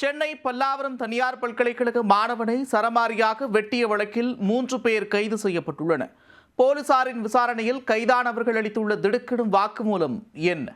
சென்னை பல்லாவரம் தனியார் பல்கலைக்கழக மாணவனை சரமாரியாக வெட்டிய வழக்கில் 3 பேர் கைது செய்யப்பட்டுள்ளனர். போலீசாரின் விசாரணையில் கைதானவர்கள் அளித்துள்ள திடுக்கிடும் வாக்குமூலம் என்ன?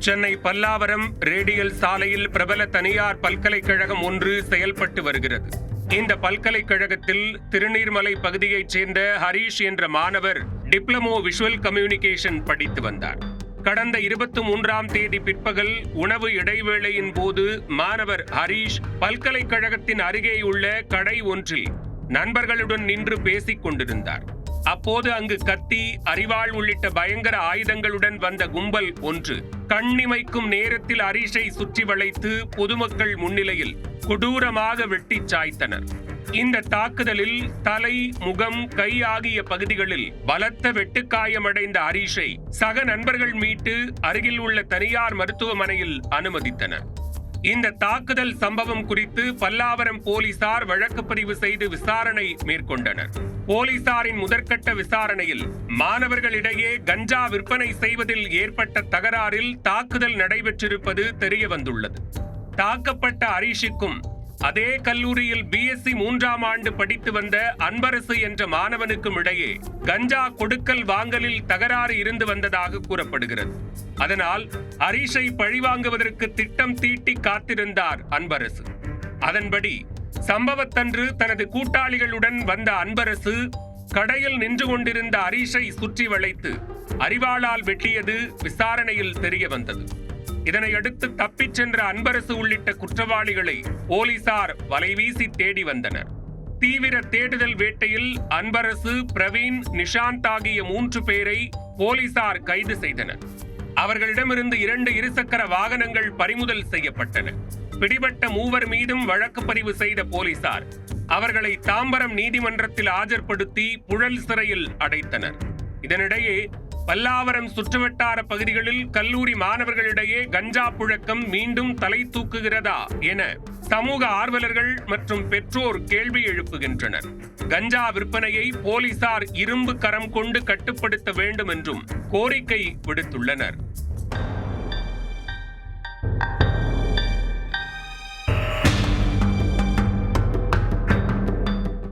சென்னை பல்லாவரம் ரேடியல் சாலையில் பிரபல தனியார் பல்கலைக்கழகம் ஒன்று செயல்பட்டு வருகிறது. இந்த பல்கலைக்கழகத்தில் திருநீர்மலை பகுதியைச் சேர்ந்த ஹரீஷ் என்ற மாணவர் டிப்ளமோ விஷுவல் கம்யூனிகேஷன் படித்து வந்தார். கடந்த 23ஆம் தேதி பிற்பகல் உணவு இடைவேளையின் போது மாணவர் ஹரீஷ் பல்கலைக்கழகத்தின் அருகேயுள்ள கடை ஒன்றில் நண்பர்களுடன் நின்று பேசிக் கொண்டிருந்தார். அப்போது அங்கு கத்தி, அரிவாள் உள்ளிட்ட பயங்கர ஆயுதங்களுடன் வந்த கும்பல் ஒன்று கண்ணிமைக்கும் நேரத்தில் ஹரீஷை சுற்றி வளைத்து பொதுமக்கள் முன்னிலையில் கொடூரமாக வெட்டி சாய்த்தனர். இந்த தாக்குதலில் தலை, முகம், கை ஆகிய பகுதிகளில் பலத்த வெட்டுக்காயமடைந்த ஹரீஷை சக நண்பர்கள் மீட்டு அருகில் உள்ள தனியார் மருத்துவமனையில் அனுமதித்தனர். இந்த தாக்குதல் சம்பவம் குறித்து பல்லாவரம் போலீசார் வழக்கு பதிவு செய்து விசாரணை மேற்கொண்டனர். போலீசாரின் முதற்கட்ட விசாரணையில் மாணவர்களிடையே கஞ்சா விற்பனை செய்வதில் ஏற்பட்ட தகராறில் தாக்குதல் நடைபெற்றிருப்பது தெரிய வந்துள்ளது. தாக்கப்பட்ட ஹரீஷுக்கும் அதே கல்லூரியில் BSc 3ஆம் ஆண்டு படித்து வந்த அன்பரசு என்ற மாணவனுக்கும் இடையே கஞ்சா கொடுக்கல் வாங்கலில் தகராறு இருந்து வந்ததாக கூறப்படுகிறது. அதனால் ஹரீஷை பழிவாங்குவதற்கு திட்டம் தீட்டி காத்திருந்தார் அன்பரசு. அதன்படி சம்பவத்தன்று தனது கூட்டாளிகளுடன் வந்த அன்பரசு கடையில் நின்று கொண்டிருந்த ஹரீஷை சுற்றி வளைத்து அரிவாளால் வெட்டியது விசாரணையில் தெரிய வந்தது. இதனையடுத்து தப்பிச் சென்ற அன்பரசு உள்ளிட்ட குற்றவாளிகளை போலீசார் வலைவீசி தேடி வந்தனர். தீவிர தேடுதல் வேட்டையில் அன்பரசு, பிரவீன், நிஷாந்த் ஆகிய 3 பேரை போலீசார் கைது செய்தனர். அவர்களிடமிருந்து 2 இருசக்கர வாகனங்கள் பறிமுதல் செய்யப்பட்டன. பிடிபட்ட 3 மீதும் வழக்கு பதிவு செய்த போலீசார் அவர்களை தாம்பரம் நீதிமன்றத்தில் ஆஜர்படுத்தி புழல் சிறையில் அடைத்தனர். இதனிடையே பல்லாவரம் சுற்றுவட்டார பகுதிகளில் கல்லூரி மாணவர்களிடையே கஞ்சா புழக்கம் மீண்டும் தலை தூக்குகிறதா என சமூக ஆர்வலர்கள் மற்றும் பெற்றோர் கேள்வி எழுப்புகின்றனர். கஞ்சா விற்பனையை போலீசார் இரும்பு கரம் கொண்டு கட்டுப்படுத்த வேண்டும் என்றும் கோரிக்கை விடுத்துள்ளனர்.